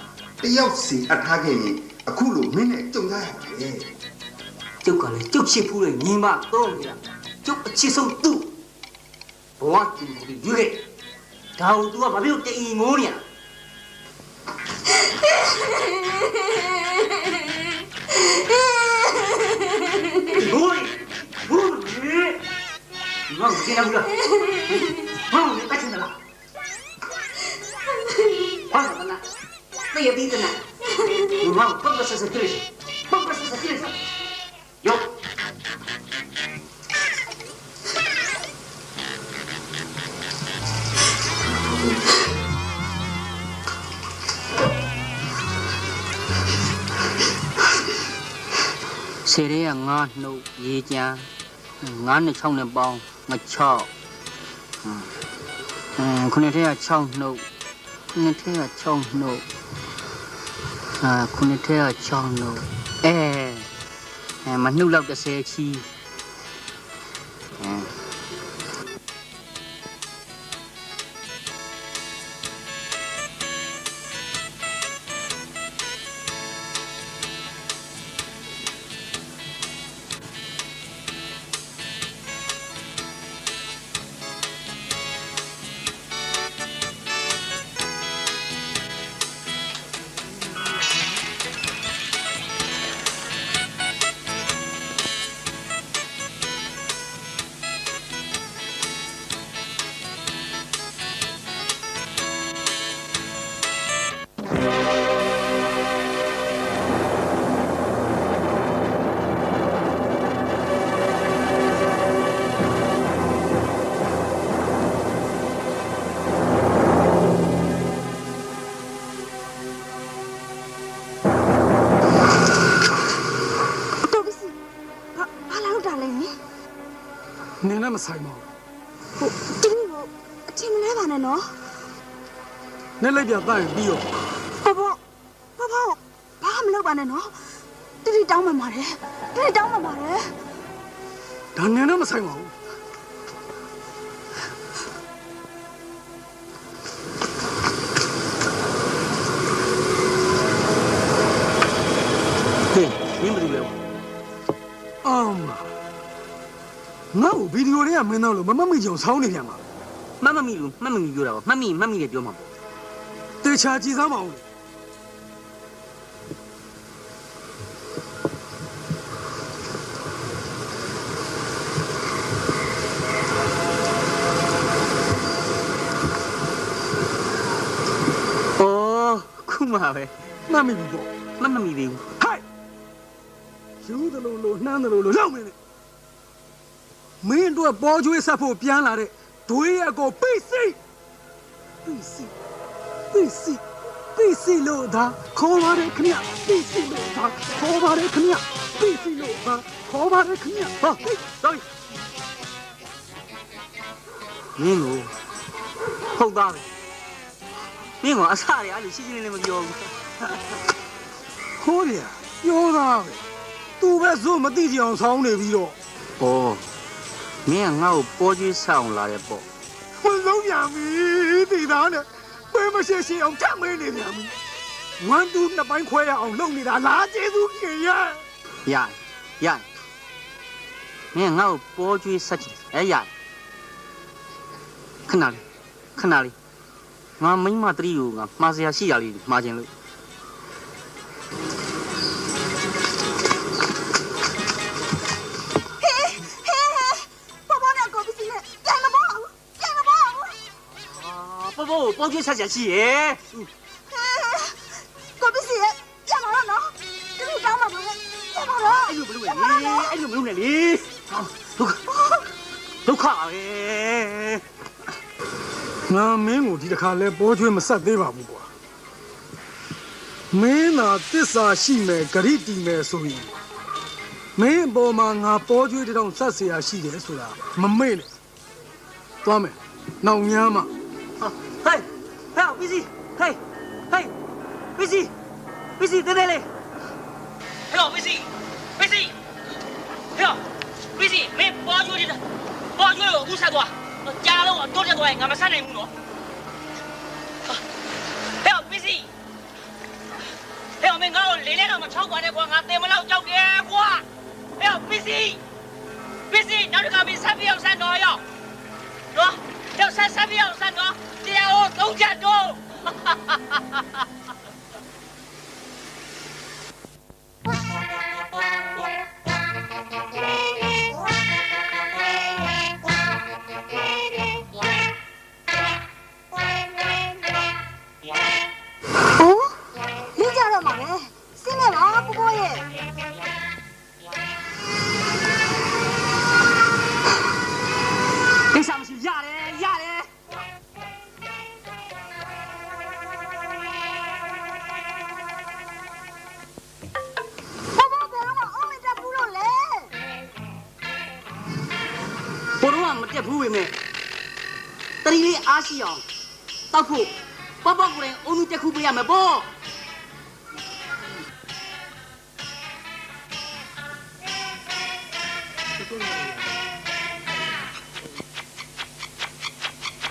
[SPEAKER 7] တယောက်စီအထားခဲ့ရင်အခုလိုမင်းနဲ့ကြုံရရပါလေ
[SPEAKER 10] ကျုပ်ကလည်းကျုပ်ချစ်ဖူးတဲ့ညီမတော့နေတာကျုပ်အချစ်ဆုံးသူ့ဘဝကြည့်ပြီးရွေးဒါကို तू ကဘာဖြစ်လို့တအီငိုးနေရဘိုးဘိုးငါ့ကိုကြည့်ရဘူးလားဟာမင်းကချင်လားဘာလဲနာတေးပြီးတဲ့နာငါ့ကိုပတ်စစကလေးပတ်စစကလေး哟，谁的呀？俺弄一件，俺那厂的包，我敲，可能这样敲弄，可能这样敲弄，可能这样敲弄，哎。mà nấu lẩu cho xe chi
[SPEAKER 1] နင်လည်းမဆိုင်ပါဘူး
[SPEAKER 3] တမီးကိုအချိန်မလဲပါနဲ့နော်
[SPEAKER 1] နင်လိုက်ပြတတ်ရင်ပြီးရော
[SPEAKER 3] ဘောဘာမှမလုပ်ပါနဲ့နော်တတိတောင်းမှပါတယ်တတိတောင်းမှပါတယ်
[SPEAKER 1] ဒါနင်လည်းမဆိုင်ပါဘူး
[SPEAKER 10] ဟေးမင်းဘယ်လိုလဲ
[SPEAKER 1] ငါ့ကိုဗီဒီယိုတွေကမင်းတော့လို့မမမိကြုံဆောင်းနေပြန်ပါ
[SPEAKER 10] မမမိလို့မမမိပြောတာပါမမမိလည်းပြောမှာပေါ့
[SPEAKER 1] တေချာကြည်စားမအောင်
[SPEAKER 10] အော်ခုမှပဲ
[SPEAKER 1] မမိဘူးပေါ့
[SPEAKER 10] မမိသေးဘူး
[SPEAKER 1] ဟိုက်ယူတယ်လို့နှမ်းတယ်လို့လောက်နေတယ်မင်းတို့ပေါ်ကျွေးဆက်ဖို့ပြန်လာတဲ့ဒွေးရကိုပိစီလို့ဒါခေါ်ပါတယ်ခင်ဗျပိစီလို့ဒါခေါ်ပါတယ်ခင်ဗျ
[SPEAKER 11] သိစီလို့ဟာခေါ်ပါလေခင်ဗျာဟာတော်
[SPEAKER 10] မင်းကိုဟုတ်သားပဲမင်းကအဆရအဲ့လိုရှင်းရှင်းလင်းလင်းမပြောဘူး
[SPEAKER 11] ခိုးရပြောသားပဲသူပဲဇို့မသိကြအောင်ဆောင်းနေပြီးတော့
[SPEAKER 10] ဩမင်းကငါ့ကိုပေါ်ကျွေးဆောင်လာတဲ့ပေါ့
[SPEAKER 11] ဝင်လုံးရပြီဒီသားနဲ့ဘယ်မရှိရှိအောင်ထမင်းနေတယ်မင်းဝမ်တူနှစ်ပိုင်းခွဲရအောင်လုပ်နေတာလားကျေးဇူးခင်ရ
[SPEAKER 10] ရမင်းငါ့ကိုပေါ်ကျွေးဆက်ချင်ရခဏလေးငါမိမတရီကိုငါမှားစရာရှိရလေးမှားခြင်းလို့ပေါ်ကျွေးဆက်ချင်ရှိရဲ့
[SPEAKER 3] ကိုပစ္စည်းရမှာနော်ဒီလိုကောင်းမှာမဟုတ်ရမှာလား
[SPEAKER 10] အဲ့လိုမလုပ်နဲ့လေဒုက္ခပဲ
[SPEAKER 11] ငါမင်းကိုဒီတစ်ခါလဲပေါ်ကျွေးမဆက်သေးပါဘူးကွာမင်းသာတစ္ဆာရှိမယ်ဂရိတီမယ်ဆိုရင်မင်းအပေါ်မှာငါပေါ်ကျွေးတောင်ဆက်เสียရှိတယ်ဆိုတာမမေ့နဲ့သွားမယ်နောက်ညမ်းမှာ
[SPEAKER 10] ဟေးပစ္စည်းတဲလေဟဲ့ပစ္စည်းမင်းပေါ်ကျွေးကိုအခုဆက်သွားကြားလုံးတော့တက်သွားရင်ငါမဆက်နိုင်ဘူးနော်ဟဲ့ပစ္စည်းမင်းငါ့ကိုလေးတော့မချောက်ပါနဲ့ကွာငါတင်မလောက်ကြောက်တယ်ကွာဟဲ့ပစ္စည်းနောက်တစ်ခါမင်းဆက်ပြီးအောင်ဆက်တော့ရောနော်တော့ဆက်ပြီးအောင်ဆက်တော့တရားကိုသုံးချက်တော့တရီလေးအားရှိအောင်တောက်ဖို့ပေါ့ကိုယ်အုံးတက်ခုပေးရမယ်ပေါ့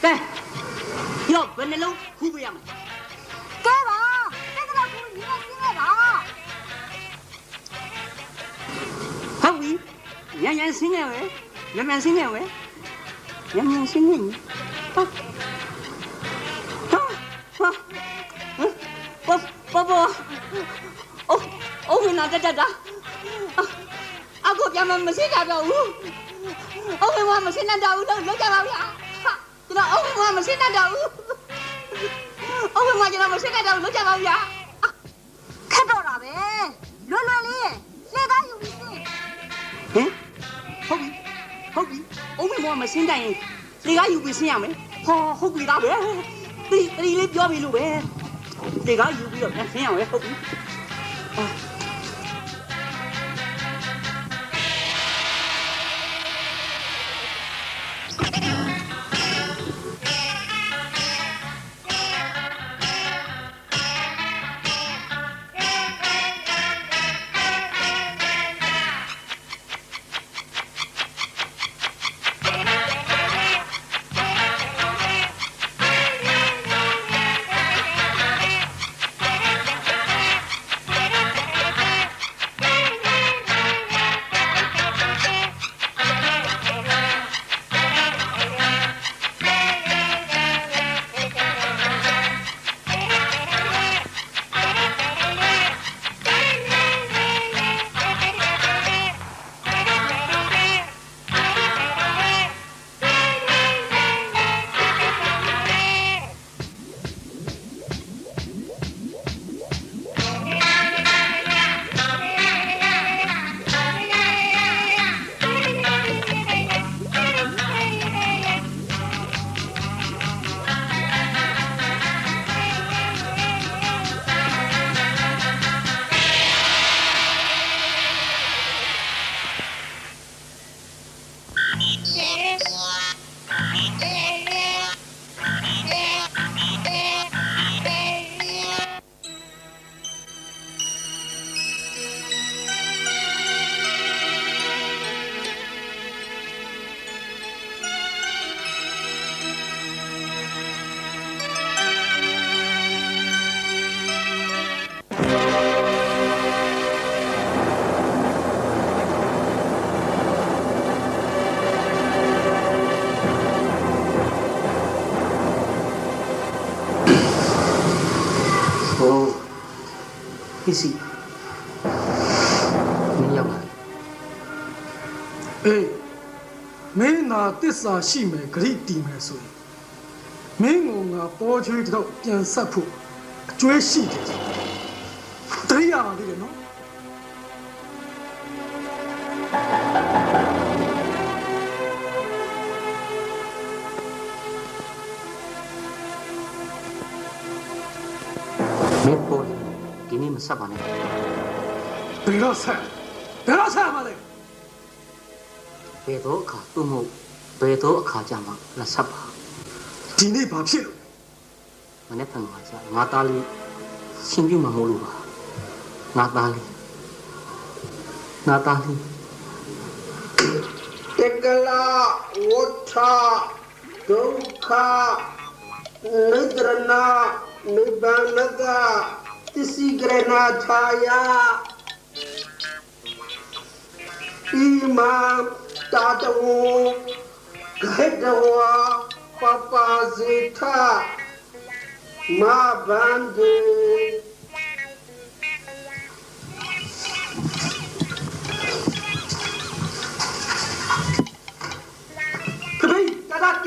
[SPEAKER 10] ကဲရောဘယ်နှလုံးခုပေးရမယ်
[SPEAKER 3] ကဲပါတက်တော့ခုညီမစင်းခဲ့ပါ
[SPEAKER 10] ဟုတ်ပြီညံစင်းခဲ့ပဲမြန်စင်းခဲ့ပဲညံစင်းခဲ့အိုးနာတက်တာအခုပြန်မရှိကြတော့ဘူးအိုးမမရှိနိုင်တော့ဘူးလို့လောက်ကြပါဗျာကျွန်တော်အိုးမမရှိနိုင်တော့ဘူးအိုးကျွန်တော်မရှိနိုင်တော့လောက်ကြပါဗျာ
[SPEAKER 3] ခက်တော့တာပဲလွယ်လေးလေကားယူပြီး
[SPEAKER 10] ဟင်ဟုတ်ပြီအိုးမမရှိနိုင်ရင်လေကားယူပြီးဆင်းရမယ်ဟောဟုတ်ပြီသားပဲတီလေးပြောပြီလို့ပဲလေကားယူပြီးတော့ဆင်းရမယ်ဟုတ်ပြီ
[SPEAKER 3] ဟ
[SPEAKER 2] ဖြစ်စီမင်းရောက်လာ
[SPEAKER 11] အေးမင်းသာတစ္ဆာရှိမယ်ဂရိတီမယ်ဆိုရင်မင်းကငါပေါ်ချွေးတော့ပြန်ဆက်ဖို့အကျွေးရှိတယ်တရိယာပါသေးတယ်နော်
[SPEAKER 2] မင်းပေါ်ဒီနေ့မဆက်ပါနဲ့
[SPEAKER 11] ဘယ်တော့ဆက်ပါလဲ
[SPEAKER 2] ဘယ်တော့အခါသူ့မို့ဘယ်တော့အခါကြမှာလက်ဆက်ပါ
[SPEAKER 11] ဒီနေ့ဘာဖြစ်လို့
[SPEAKER 2] မနေ့ကငါသားလေးရှင်ပြုမှာမဟုတ်လို့ပါငါသားလေး
[SPEAKER 12] တက္ကလာဝဋ္ဌဒုက္ခနိဒရဏနိဗ္ဗာန်ကသစ္စည်းကရဏထာယဣမံတာတဝဂဟေတဝပပဇိထမဘန္ဒေ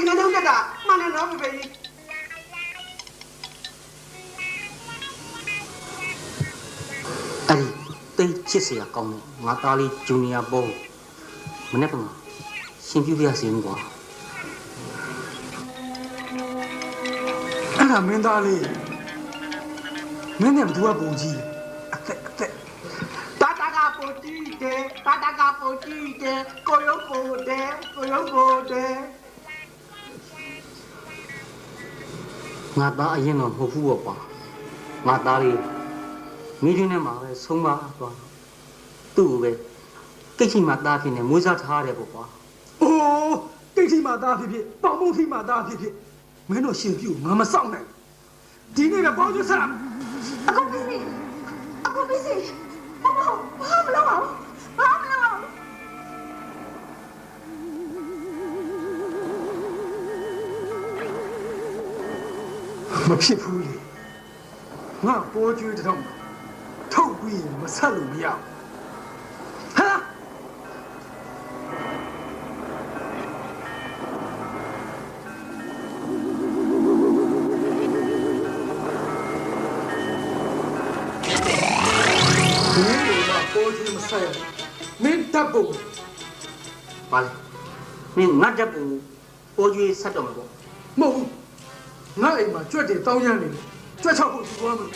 [SPEAKER 12] ဒီနေ့တော့တာမနနော်ဘေဘေ
[SPEAKER 2] အဲ့ဒီတိတ်ချစ်စရာကောင်းတဲ့ငါသားလေးဂျူနီယာဘောမနေ့ကရှင်ပြုပြရစီကွာ
[SPEAKER 11] အဲ့ဒါမင်းသားလေးမင်းနဲ့ဘသူကပုံကြီးအသက်
[SPEAKER 12] တာတာကပိုတီးတယ်ကိုရုပ်ပိုတယ်
[SPEAKER 2] ငါသားအရင်တော့မဟုတ်ဘူးပေါ့ကွာငါသားလေးမိရင်းနဲ့မှာပဲဆုံးပါသွားသူ့ကိုပဲကိတ်ချိမှာသားဖြစ်နေမွေးစားထားရတယ်ပေါ့ကွာ
[SPEAKER 11] အိုးကိတ်ချိမှာသားဖြစ်ပေါင်မုံထိမှာသားဖြစ်မင်းတို့ရှင်ပြုငါမစောင့်နိုင်ဒီနေ့ပဲပေါ်ကျစား
[SPEAKER 12] အခုပြီးစီဘာမလုပ်အောင်
[SPEAKER 11] မဖြစ်ဘူးလေငါပေါ်ကျွေးတောင်ထုတ်ပြီးမဆက်လို့မရဘူးဟာပေါ်ကျွေးမဆက်ရမင်းတပ်ဖို့
[SPEAKER 2] ပါလေမင်းငါတပ်ဖို့ပေါ်ကျွေးဆက်တော့မှာပေါ့
[SPEAKER 11] မဟုတ်ဘူးငါအိမ်မှာကြွက်တွေတောင်းရနေတယ်ကြွက်ချောက်ဖို့သူသွားမယ်